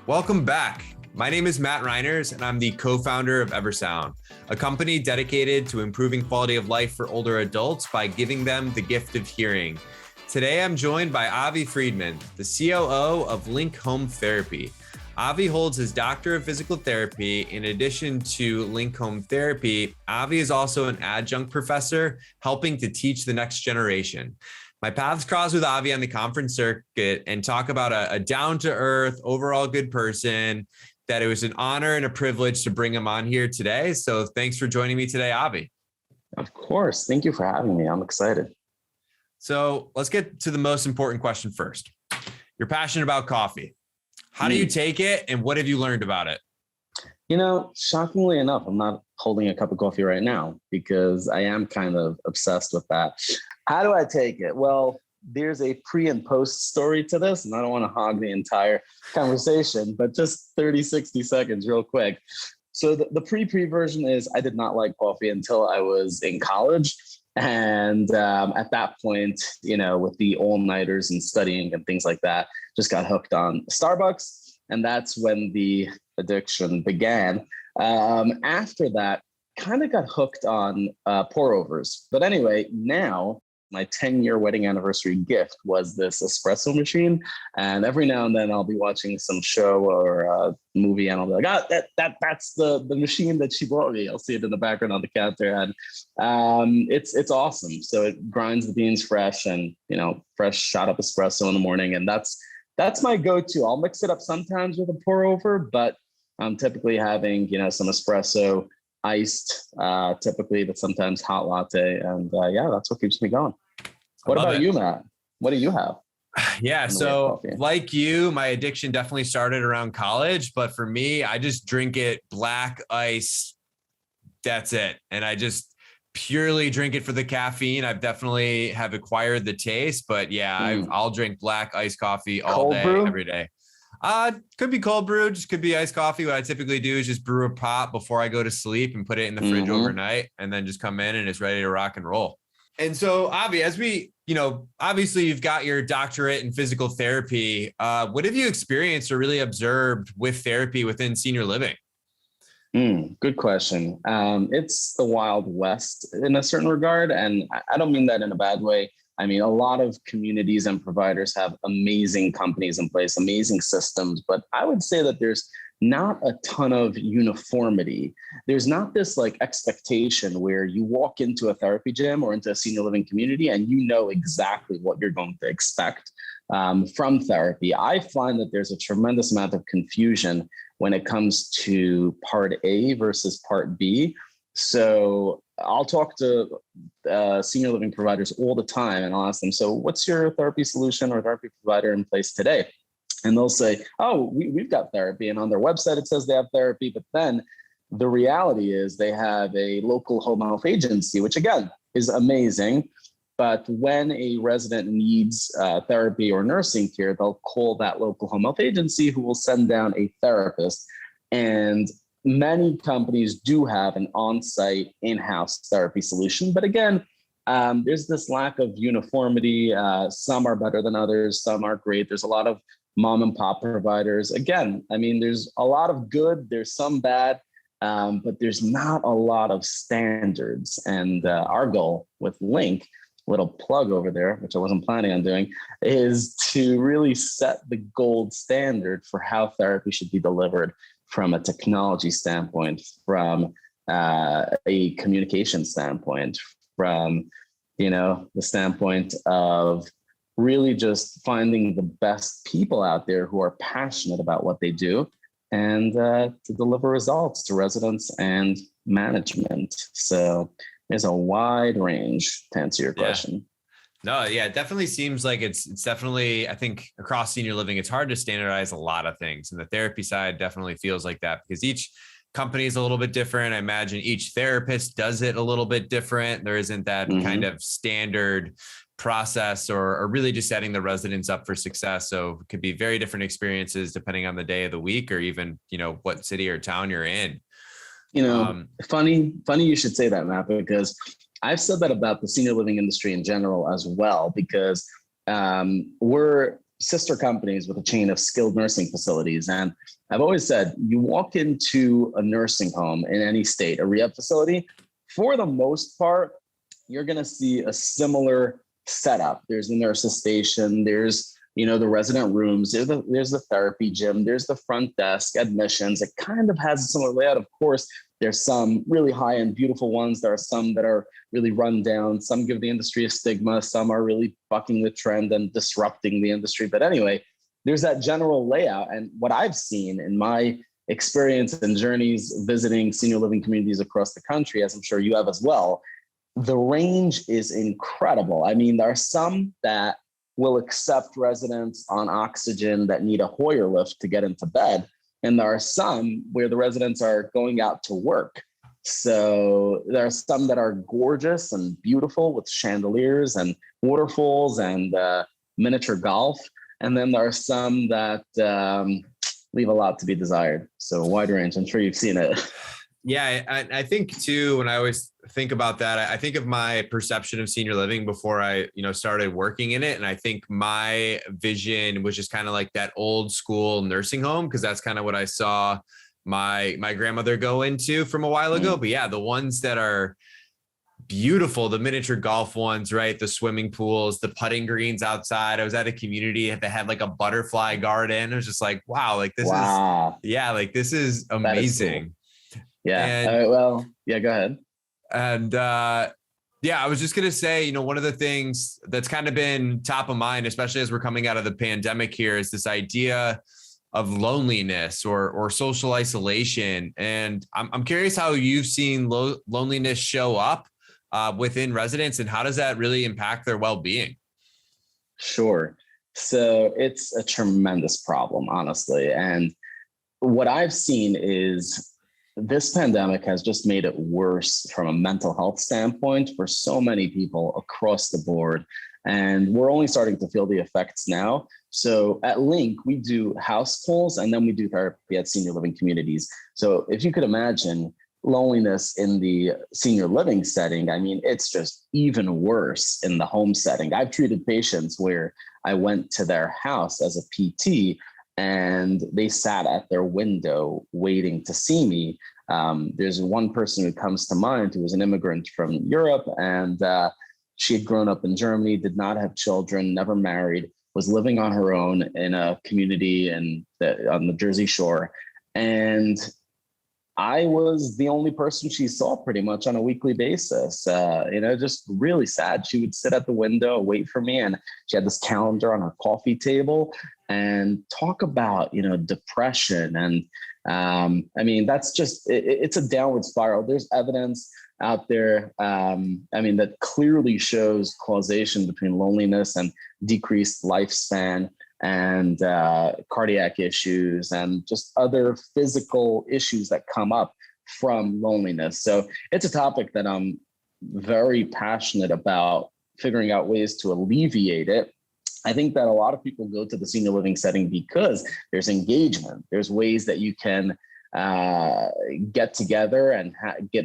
Welcome back. My name is Matt Reiners, and I'm the co-founder of Eversound, a company dedicated to improving quality of life for older adults by giving them the gift of hearing. Today, I'm joined by Avi Friedman, the COO of Link Home Therapy. Avi holds his Doctor of Physical Therapy. In addition to Link Home Therapy, Avi is also an Adjunct Professor, helping to teach the next generation. My paths crossed with Avi on the conference circuit and talk about a down-to-earth, overall good person, that it was an honor and a privilege to bring him on here today. So thanks for joining me today, Avi. Of course. Thank you for having me. I'm excited. So let's get to the most important question first. You're passionate about coffee. How do you take it, and what have you learned about it? You know, shockingly enough, I'm not holding a cup of coffee right now because I am kind of obsessed with that. How do I take it? Well, there's a pre and post story to this, and I don't want to hog the entire conversation, but just 30, 60 seconds real quick. So the pre version is I did not like coffee until I was in college. And at that point, you know, with the all-nighters and studying and things like that, just got hooked on Starbucks. And that's when the addiction began. After that, kind of got hooked on pour-overs. But anyway, now my 10-year wedding anniversary gift was this espresso machine. And every now and then I'll be watching some show or movie and I'll be like, oh, that's the machine that she bought me. I'll see it in the background on the counter. And it's awesome. So it grinds the beans fresh and, you know, fresh shot up espresso in the morning. And that's my go-to. I'll mix it up sometimes with a pour over, but I'm typically having, you know, some espresso, iced, typically, but sometimes hot latte. And yeah, that's what keeps me going. What about you, Matt? What do you have? Yeah, so like you, my addiction definitely started around college, but for me, I just drink it black ice. That's it. And I just purely drink it for the caffeine. I've definitely have acquired the taste, but yeah, I'll drink black iced coffee all Cold day, brew? every day. Could be cold brew, just could be iced coffee. What I typically do is just brew a pot before I go to sleep and put it in the fridge overnight, and then just come in and it's ready to rock and roll. And so, Avi, as we, you know, obviously you've got your doctorate in physical therapy. What have you experienced or really observed with therapy within senior living? Good question. It's the Wild West in a certain regard. And I don't mean that in a bad way. I mean, a lot of communities and providers have amazing companies in place, amazing systems, but I would say that there's not a ton of uniformity. There's not this like expectation where you walk into a therapy gym or into a senior living community and you know exactly what you're going to expect from therapy. I find that there's a tremendous amount of confusion when it comes to part A versus part B. So I'll talk to senior living providers all the time and I'll ask them, so what's your therapy solution or therapy provider in place today? And they'll say, oh, we've got therapy. And on their website, it says they have therapy. But then the reality is they have a local home health agency, which again is amazing. But when a resident needs therapy or nursing care, they'll call that local home health agency who will send down a therapist. And many companies do have an on-site in-house therapy solution. But again, there's this lack of uniformity. Some are better than others. Some are great. There's a lot of mom and pop providers. Again, I mean, there's a lot of good, there's some bad, but there's not a lot of standards. And our goal with Link, little plug over there, which I wasn't planning on doing, is to really set the gold standard for how therapy should be delivered from a technology standpoint, from a communication standpoint, from, you know, the standpoint of really just finding the best people out there who are passionate about what they do and to deliver results to residents and management. So there's a wide range to answer your question. No, yeah, it definitely seems like it's definitely, I think across senior living, it's hard to standardize a lot of things. And the therapy side definitely feels like that because each company is a little bit different. I imagine each therapist does it a little bit different. There isn't that kind of standard process or really just setting the residents up for success. So it could be very different experiences depending on the day of the week or even, you know, what city or town you're in. You know, funny you should say that, Matt, because I've said that about the senior living industry in general as well, because we're sister companies with a chain of skilled nursing facilities. And I've always said, you walk into a nursing home in any state, a rehab facility, for the most part, you're going to see a similar setup. There's the nurse's station, there's the resident rooms, there's the therapy gym, there's the front desk, admissions. It kind of has a similar layout. Of course, there's some really high-end, beautiful ones. There are some that are really run down. Some give the industry a stigma. Some are really bucking the trend and disrupting the industry. But anyway, there's that general layout. And what I've seen in my experience and journeys visiting senior living communities across the country, as I'm sure you have as well, the range is incredible. I mean, there are some that will accept residents on oxygen that need a Hoyer lift to get into bed. And there are some where the residents are going out to work. So there are some that are gorgeous and beautiful with chandeliers and waterfalls and miniature golf. And then there are some that leave a lot to be desired. So a wide range. I'm sure you've seen it. Yeah, I think too, when I always think about that, I think of my perception of senior living before I, started working in it. And I think my vision was just kind of like that old school nursing home, because that's kind of what I saw my grandmother go into from a while ago. But yeah, the ones that are beautiful, the miniature golf ones, right? The swimming pools, the putting greens outside. I was at a community that had like a butterfly garden. I was just like, wow, like this is amazing. Yeah. And, go ahead. And I was just going to say, one of the things that's kind of been top of mind, especially as we're coming out of the pandemic here, is this idea of loneliness or social isolation. And I'm curious how you've seen loneliness show up within residents, and how does that really impact their well-being? Sure. So it's a tremendous problem, honestly. And what I've seen is this pandemic has just made it worse from a mental health standpoint for so many people across the board. And we're only starting to feel the effects now. So at Link, we do house calls and then we do therapy at senior living communities. So if you could imagine loneliness in the senior living setting, I mean, it's just even worse in the home setting. I've treated patients where I went to their house as a PT and they sat at their window waiting to see me. There's one person who comes to mind who was an immigrant from Europe, and she had grown up in Germany, did not have children, never married, was living on her own in a community on the Jersey Shore. And I was the only person she saw pretty much on a weekly basis. Just really sad. She would sit at the window, wait for me, and she had this calendar on her coffee table and talk about, depression. And that's just, it's a downward spiral. There's evidence out there, that clearly shows causation between loneliness and decreased lifespan and cardiac issues and just other physical issues that come up from loneliness. So it's a topic that I'm very passionate about figuring out ways to alleviate it. I think that a lot of people go to the senior living setting because there's engagement. There's ways that you can get together and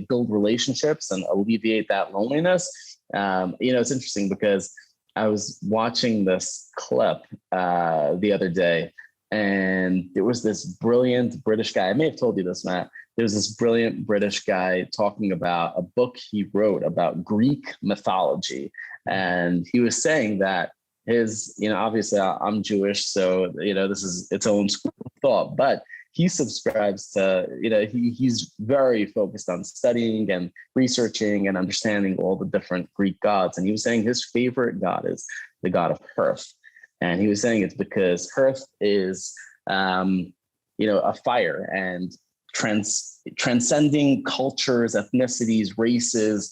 build relationships and alleviate that loneliness. It's interesting because I was watching this clip the other day, and there was this brilliant British guy. I may have told you this, Matt. There's this brilliant British guy talking about a book he wrote about Greek mythology. And he was saying that obviously I'm Jewish, so, this is its own school of thought, but he subscribes to, he's very focused on studying and researching and understanding all the different Greek gods. And he was saying his favorite god is the god of Hearth. And he was saying it's because Hearth is, a fire and transcending cultures, ethnicities, races.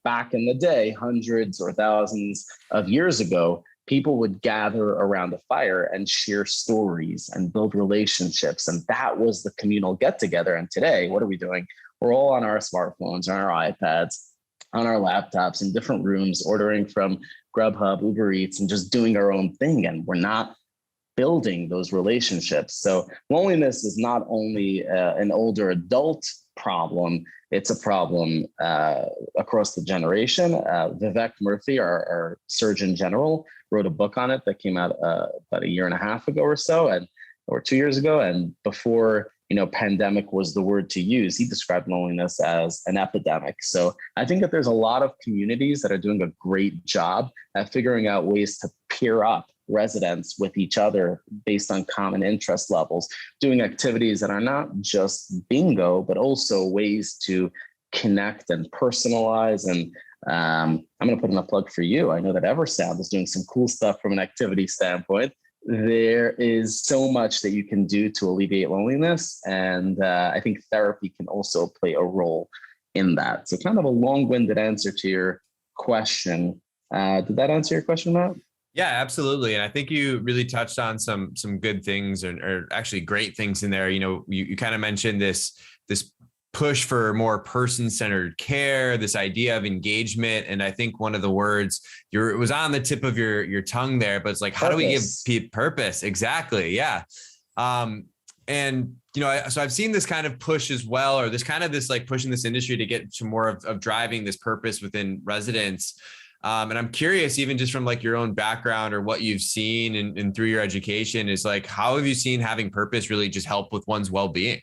Back in the day, hundreds or thousands of years ago, people would gather around a fire and share stories and build relationships. And that was the communal get together. And today, what are we doing? We're all on our smartphones, on our iPads, on our laptops in different rooms, ordering from Grubhub, Uber Eats, and just doing our own thing. And we're not building those relationships. So loneliness is not only an older adult problem, it's a problem across the generation. Vivek Murthy, our Surgeon General, wrote a book on it that came out about a year and a half ago or so, or 2 years ago. And before, pandemic was the word to use, he described loneliness as an epidemic. So I think that there's a lot of communities that are doing a great job at figuring out ways to peer up residents with each other based on common interest levels, doing activities that are not just bingo, but also ways to connect and personalize. And I'm going to put in a plug for you. I know that EverSound is doing some cool stuff from an activity standpoint. There is so much that you can do to alleviate loneliness. And I think therapy can also play a role in that. So kind of a long-winded answer to your question. Did that answer your question, Matt? Yeah, absolutely. And I think you really touched on some good things or actually great things in there. You kind of mentioned this push for more person-centered care, this idea of engagement. And I think one of the words it was on the tip of your tongue there, but it's like, how do we give people purpose? Exactly. Yeah. And, so I've seen this kind of push as well, or this like pushing this industry to get to more of driving this purpose within residents. And I'm curious, even just from like your own background or what you've seen and through your education, is like, how have you seen having purpose really just help with one's well-being?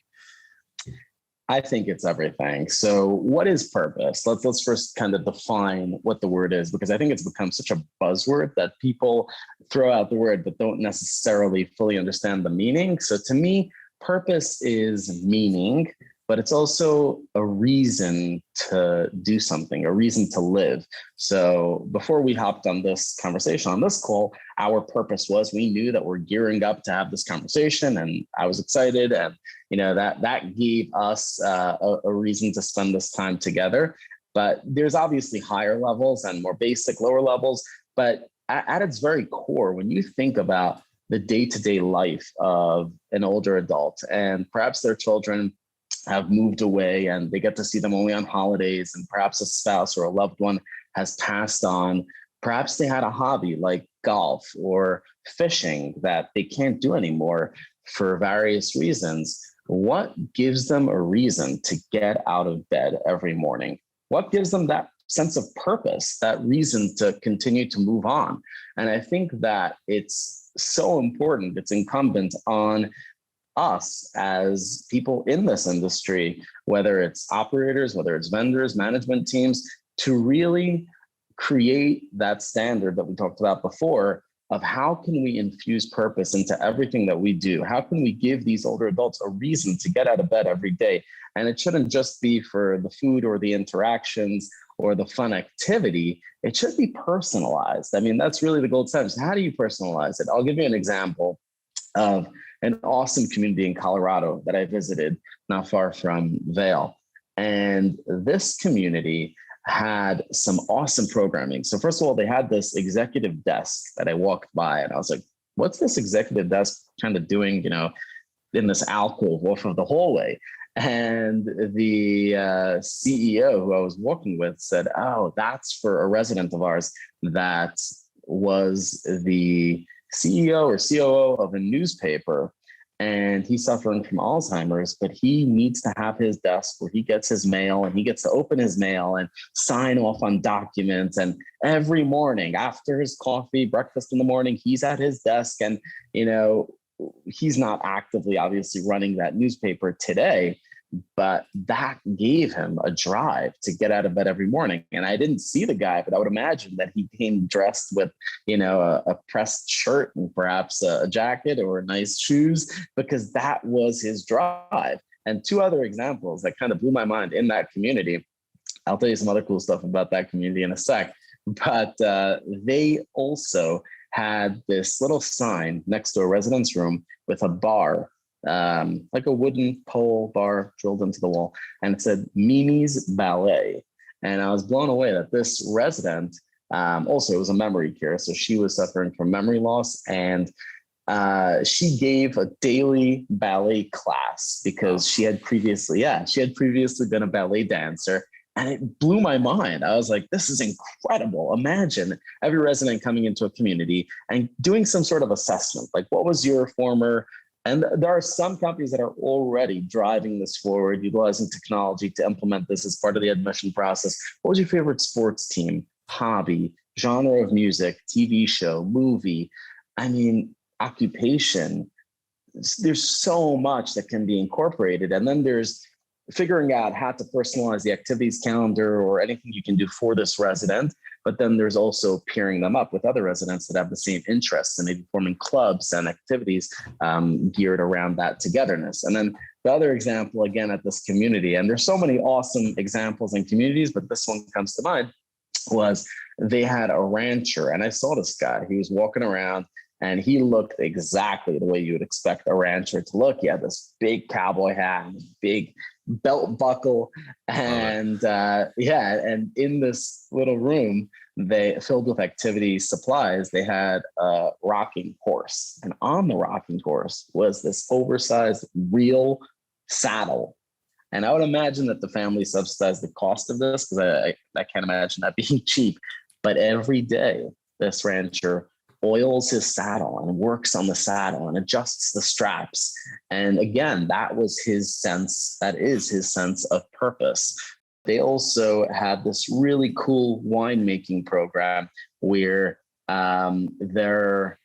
I think it's everything. So what is purpose? Let's first kind of define what the word is, because I think it's become such a buzzword that people throw out the word, but don't necessarily fully understand the meaning. So to me, purpose is meaning, but it's also a reason to do something, a reason to live. So before we hopped on this conversation, on this call, our purpose was, we knew that we're gearing up to have this conversation, and I was excited. And, that gave us a reason to spend this time together. But there's obviously higher levels and more basic, lower levels. But at its very core, when you think about the day-to-day life of an older adult, and perhaps their children have moved away and they get to see them only on holidays, and perhaps a spouse or a loved one has passed on. Perhaps they had a hobby like golf or fishing that they can't do anymore for various reasons. What gives them a reason to get out of bed every morning? What gives them that sense of purpose, that reason to continue to move on? And I think that it's so important. It's incumbent on us as people in this industry, whether it's operators, whether it's vendors, management teams, to really create that standard that we talked about before of how can we infuse purpose into everything that we do? How can we give these older adults a reason to get out of bed every day? And it shouldn't just be for the food or the interactions or the fun activity. It should be personalized. I mean, that's really the gold standard. So how do you personalize it? I'll give you an example of an awesome community in Colorado that I visited not far from Vail. And this community had some awesome programming. So first of all, they had this executive desk that I walked by, and I was like, what's this executive desk kind of doing, in this alcove off of the hallway? And the CEO who I was walking with said, oh, that's for a resident of ours that was the CEO or COO of a newspaper, and he's suffering from Alzheimer's, but he needs to have his desk where he gets his mail, and he gets to open his mail and sign off on documents. And every morning after his coffee, breakfast in the morning, he's at his desk, and, he's not actively obviously running that newspaper today, but that gave him a drive to get out of bed every morning. And I didn't see the guy, but I would imagine that he came dressed with, a pressed shirt and perhaps a jacket or nice shoes, because that was his drive. And two other examples that kind of blew my mind in that community. I'll tell you some other cool stuff about that community in a sec, but they also had this little sign next to a residence room with a bar, like a wooden pole bar drilled into the wall, and it said Mimi's Ballet. And I was blown away that this resident, also it was a memory care, so she was suffering from memory loss, and she gave a daily ballet class because she had previously been a ballet dancer, And it blew my mind. I was like, this is incredible. Imagine every resident coming into a community and doing some sort of assessment. Like, what was your former, and there are some companies that are already driving this forward, utilizing technology to implement this as part of the admission process. What was your favorite sports team, hobby, genre of music, TV show, movie? I mean, occupation. There's so much that can be incorporated. And then there's figuring out how to personalize the activities calendar or anything you can do for this resident. But then there's also pairing them up with other residents that have the same interests and maybe forming clubs and activities geared around that togetherness. And then the other example, again, at this community, and there's so many awesome examples in communities, but this one comes to mind, was they had a rancher. And I saw this guy, he was walking around and he looked exactly the way you would expect a rancher to look. He had this big cowboy hat, big belt buckle, and and in this little room, they filled with activity supplies, they had a rocking horse, and on the rocking horse was this oversized real saddle. And I would imagine that the family subsidized the cost of this, because I can't imagine that being cheap. But every day, this rancher oils his saddle and works on the saddle and adjusts the straps. And again, that is his sense of purpose. They also had this really cool winemaking program where their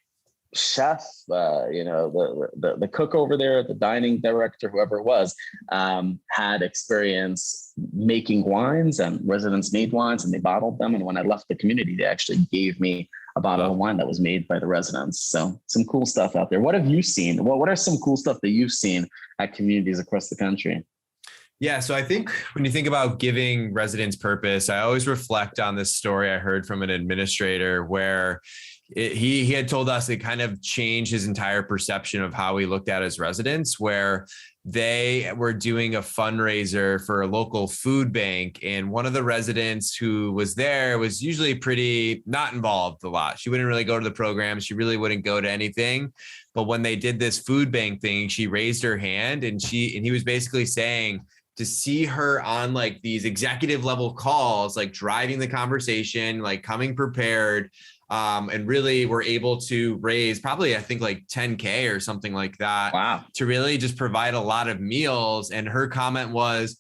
chef, the cook over there, the dining director, whoever it was, had experience making wines, and residents made wines and they bottled them. And when I left the community, they actually gave me a bottle of wine that was made by the residents. So some cool stuff out there. What have you seen? What are some cool stuff that you've seen at communities across the country? Yeah. So I think when you think about giving residents purpose, I always reflect on this story I heard from an administrator where he had told us it kind of changed his entire perception of how we looked at as residents, where they were doing a fundraiser for a local food bank. And one of the residents who was there was usually pretty not involved a lot. She wouldn't really go to the program. She really wouldn't go to anything. But when they did this food bank thing, she raised her hand and he was basically saying, to see her on like these executive level calls, like driving the conversation, like coming prepared, and really were able to raise probably, I think like 10K or something like that. Wow. To really just provide a lot of meals. And her comment was,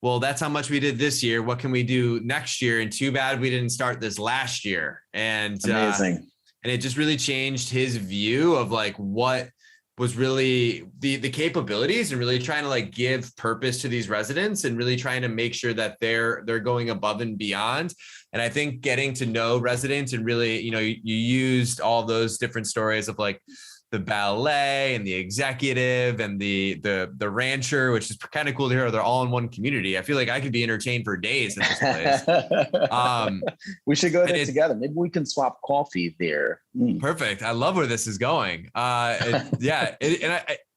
well, that's how much we did this year. What can we do next year? And too bad we didn't start this last year. And amazing. And it just really changed his view of like what was really the capabilities, and really trying to like give purpose to these residents and really trying to make sure that they're going above and beyond. And I think getting to know residents and really, you used all those different stories of like the ballet and the executive and the rancher, which is kind of cool to hear. They're all in one community. I feel like I could be entertained for days at this place. We should go there together. Maybe we can swap coffee there. Perfect. I love where this is going.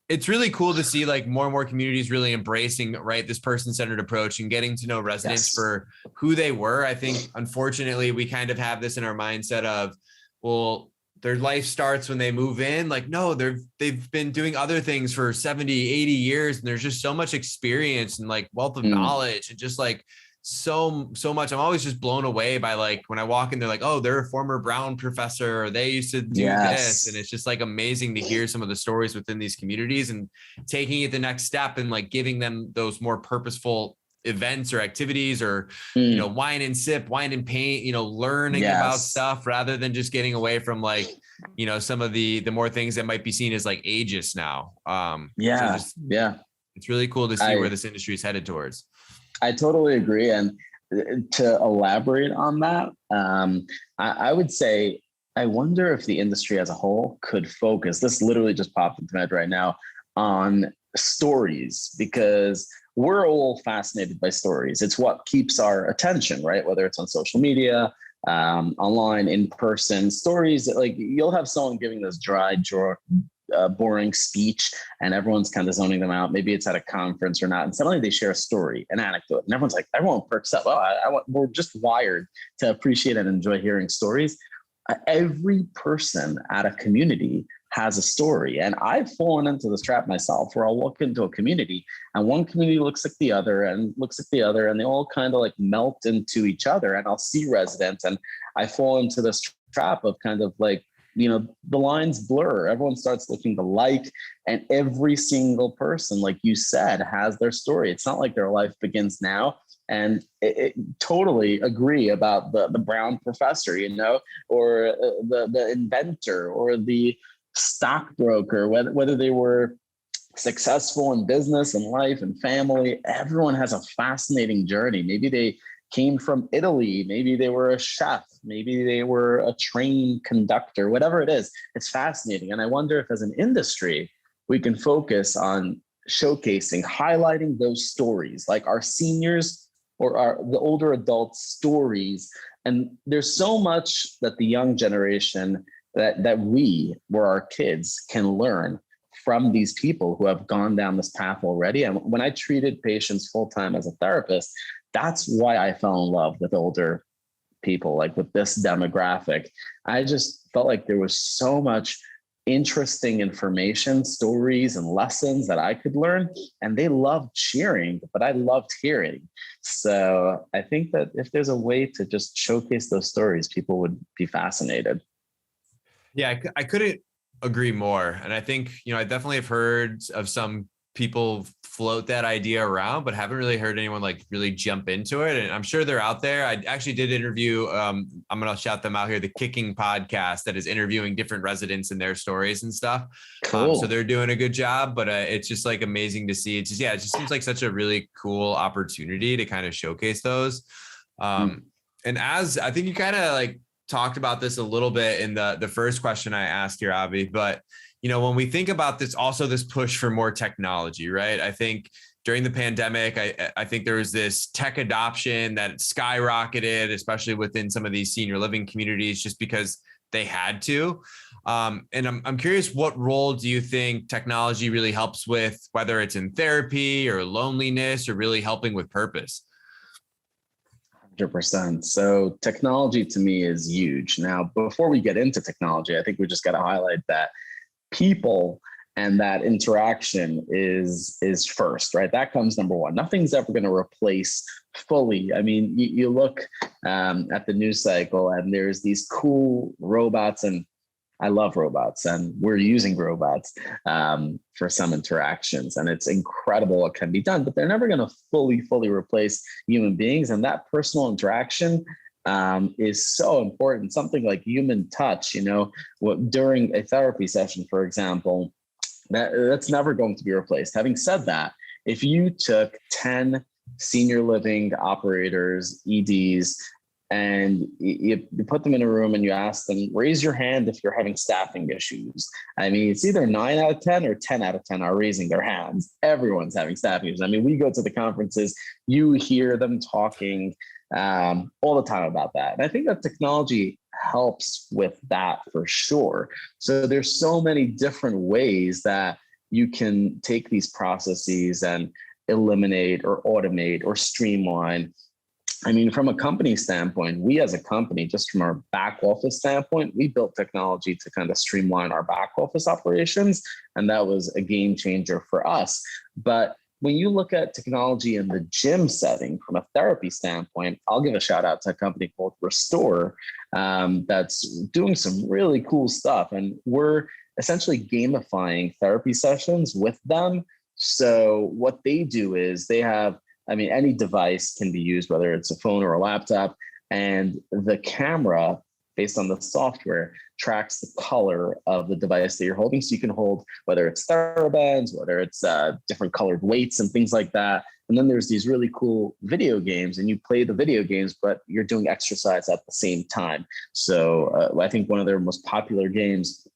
It's really cool to see like more and more communities really embracing, right, this person-centered approach and getting to know residents for who they were. I think, unfortunately, we kind of have this in our mindset of, well, their life starts when they move in. Like, no, they've been doing other things for 70, 80 years. And there's just so much experience and like wealth of knowledge and just like so much. I'm always just blown away by like, when I walk in, they're like, oh, they're a former Brown professor, or they used to do this. And it's just like amazing to hear some of the stories within these communities and taking it the next step and like giving them those more purposeful events or activities, or wine and sip, wine and paint, learning about stuff rather than just getting away from like some of the more things that might be seen as like ageist now. It's really cool to see where this industry is headed towards. I totally agree. And to elaborate on that, I would say, I wonder if the industry as a whole could focus, this literally just popped into my head right now, on stories, because we're all fascinated by stories. It's what keeps our attention, right? Whether it's on social media, online, in person. Stories, like you'll have someone giving this dry, boring speech and everyone's kind of zoning them out. Maybe it's at a conference or not. And suddenly they share a story, an anecdote, and everyone perks up. We're just wired to appreciate and enjoy hearing stories. Every person at a community has a story. And I've fallen into this trap myself where I'll walk into a community and one community looks like the other and looks like the other, and they all kind of like melt into each other. And I'll see residents and I fall into this trap of kind of like, the lines blur. Everyone starts looking alike, and every single person, like you said, has their story. It's not like their life begins now. And totally agree about the brown professor, or the inventor or the stockbroker, whether they were successful in business and life and family. Everyone has a fascinating journey. Maybe they came from Italy. Maybe they were a chef. Maybe they were a train conductor, whatever it is. It's fascinating. And I wonder if as an industry, we can focus on showcasing, highlighting those stories, like our seniors or the older adults' stories. And there's so much that the young generation that we, were our kids, can learn from these people who have gone down this path already. And when I treated patients full-time as a therapist, that's why I fell in love with older people, like with this demographic. I just felt like there was so much interesting information, stories, and lessons that I could learn. And they loved cheering, but I loved hearing. So I think that if there's a way to just showcase those stories, people would be fascinated. Yeah, I couldn't agree more. And I think, I definitely have heard of some people float that idea around, but haven't really heard anyone like really jump into it. And I'm sure they're out there. I actually did interview, I'm going to shout them out here, the Kicking podcast that is interviewing different residents and their stories and stuff. Cool. So they're doing a good job, but it's just like amazing to see. It just seems like such a really cool opportunity to kind of showcase those. And as I think you kind of like talked about this a little bit in the first question I asked here, Avi, but when we think about this, also this push for more technology, right? I think during the pandemic, I think there was this tech adoption that skyrocketed, especially within some of these senior living communities, just because they had to. And I'm curious, what role do you think technology really helps with, whether it's in therapy or loneliness or really helping with purpose? 100%. So technology to me is huge. Now, before we get into technology, I think we just got to highlight that people and that interaction is first, right? That comes number one. Nothing's ever going to replace fully. I mean, you look at the news cycle and there's these cool robots, and I love robots, and we're using robots for some interactions, and it's incredible what can be done, but they're never going to fully replace human beings. And that personal interaction is so important. Something like human touch, during a therapy session, for example, that's never going to be replaced. Having said that, if you took 10 senior living operators, EDs, and you put them in a room and you ask them, raise your hand if you're having staffing issues. I mean, it's either 9 out of 10 or 10 out of 10 are raising their hands. Everyone's having staffing issues. I mean, we go to the conferences, you hear them talking all the time about that. And I think that technology helps with that for sure. So there's so many different ways that you can take these processes and eliminate or automate or streamline. I mean, from a company standpoint, we as a company, just from our back office standpoint, we built technology to kind of streamline our back office operations. And that was a game changer for us. But when you look at technology in the gym setting, from a therapy standpoint, I'll give a shout out to a company called Restore that's doing some really cool stuff. And we're essentially gamifying therapy sessions with them. So what they do is they have, any device can be used, whether it's a phone or a laptop, and the camera, based on the software, tracks the color of the device that you're holding. So you can hold, whether it's TheraBands, whether it's different colored weights and things like that. And then there's these really cool video games, and you play the video games, but you're doing exercise at the same time. So I think one of their most popular games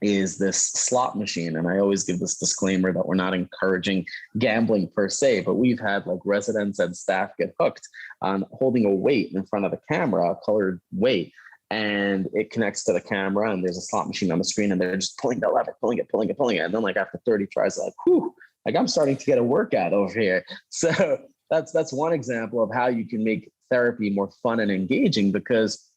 is this slot machine. And I always give this disclaimer that we're not encouraging gambling per se, but we've had like residents and staff get hooked on holding a weight in front of the camera, a colored weight, and it connects to the camera, and there's a slot machine on the screen, and they're just pulling the lever, pulling it. And then like after 30 tries, they're like, whew, like I'm starting to get a workout over here. So that's one example of how you can make therapy more fun and engaging, because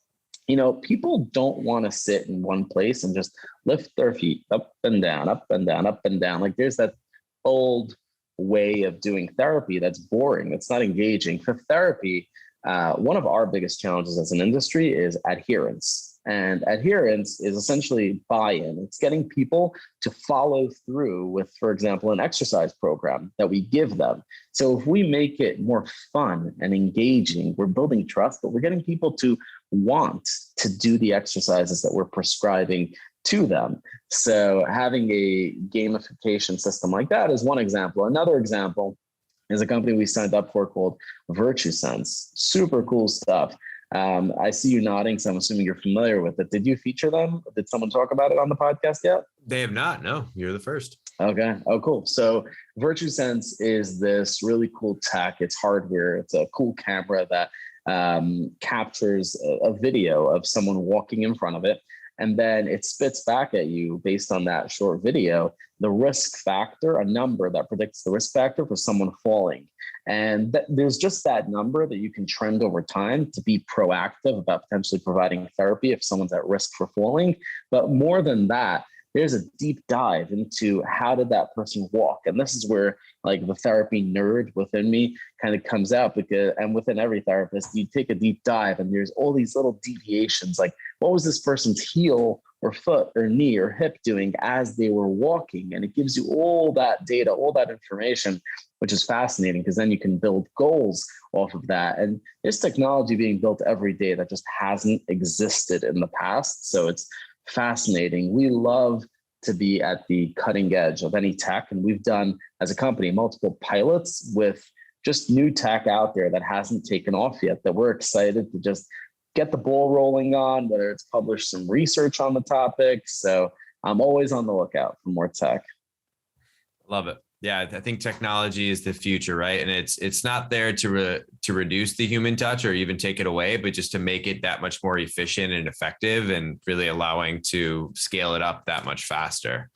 people don't want to sit in one place and just lift their feet up and down, up and down, up and down. Like there's that old way of doing therapy that's boring. It's not engaging. For therapy, one of our biggest challenges as an industry is adherence. And adherence is essentially buy-in. It's getting people to follow through with, for example, an exercise program that we give them. So if we make it more fun and engaging, we're building trust, but we're getting people to want to do the exercises that we're prescribing to them. So having a gamification system like that is one example. Another example is a company we signed up for called Virtue Sense. Super cool stuff. I see you nodding, so I'm assuming you're familiar with it. Did you feature them? Did someone talk about it on the podcast yet? They have not. No, you're the first. Okay. Oh, cool. So Virtue Sense is this really cool tech. It's hardware. It's a cool camera that captures a video of someone walking in front of it. And then it spits back at you based on that short video, the risk factor, a number that predicts the risk factor for someone falling. And there's just that number that you can trend over time to be proactive about potentially providing therapy if someone's at risk for falling. But more than that, there's a deep dive into how did that person walk? And this is where like the therapy nerd within me kind of comes out, because, and within every therapist, you take a deep dive and there's all these little deviations. Like what was this person's heel or foot or knee or hip doing as they were walking? And it gives you all that data, all that information, which is fascinating because then you can build goals off of that. And there's technology being built every day that just hasn't existed in the past. So it's fascinating. We love to be at the cutting edge of any tech. And we've done, as a company, multiple pilots with just new tech out there that hasn't taken off yet, that we're excited to just get the ball rolling on, whether it's publish some research on the topic. So I'm always on the lookout for more tech. Love it. Yeah, I think technology is the future, right? And it's not there to reduce the human touch or even take it away, but just to make it that much more efficient and effective, and really allowing to scale it up that much faster.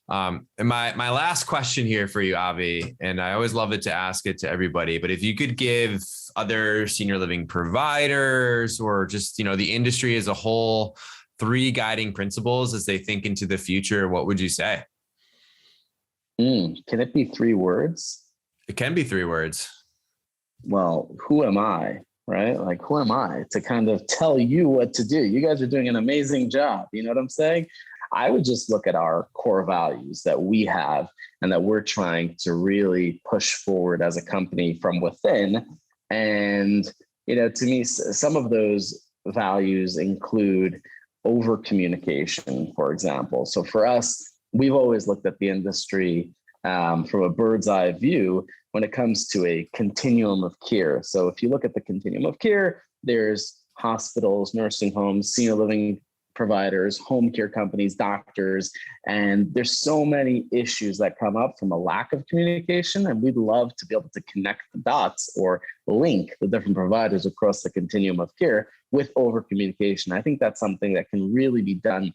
And my last question here for you, Avi, and I always love it to ask it to everybody, but if you could give other senior living providers or just the industry as a whole 3 guiding principles as they think into the future, what would you say? Can it be 3 words? It can be 3 words. Well, who am I, right? Like, who am I to kind of tell you what to do? You guys are doing an amazing job. You know what I'm saying? I would just look at our core values that we have and that we're trying to really push forward as a company from within. And, to me, some of those values include over communication, for example. So for us, we've always looked at the industry from a bird's eye view when it comes to a continuum of care. So if you look at the continuum of care, there's hospitals, nursing homes, senior living providers, home care companies, doctors, and there's so many issues that come up from a lack of communication. And we'd love to be able to connect the dots or link the different providers across the continuum of care with over communication. I think that's something that can really be done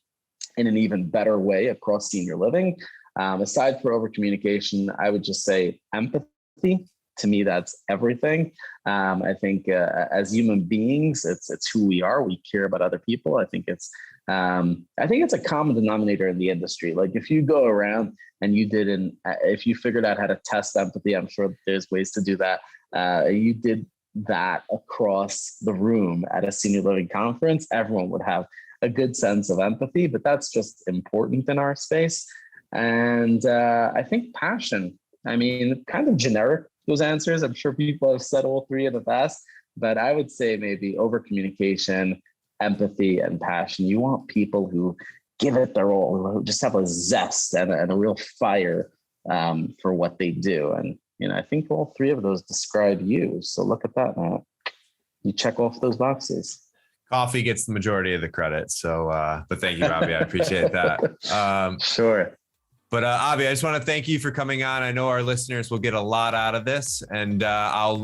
in an even better way across senior living. Aside from over communication, I would just say empathy. To me, that's everything. I think as human beings, it's who we are. We care about other people. I think it's a common denominator in the industry. Like if you go around and if you figured out how to test empathy, I'm sure there's ways to do that. You did that across the room at a senior living conference, everyone would have a good sense of empathy, but that's just important in our space. And I think passion, kind of generic, those answers. I'm sure people have said all 3 in the past, but I would say maybe over communication, empathy, and passion. You want people who give it their all, who just have a zest and a real fire for what they do. And, I think all 3 of those describe you. So look at that, Matt. You check off those boxes. Coffee gets the majority of the credit. So, but thank you, Avi. I appreciate that. Sure. But Avi, I just want to thank you for coming on. I know our listeners will get a lot out of this, and I'll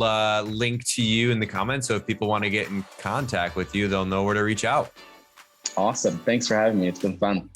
link to you in the comments. So if people want to get in contact with you, they'll know where to reach out. Awesome. Thanks for having me. It's been fun.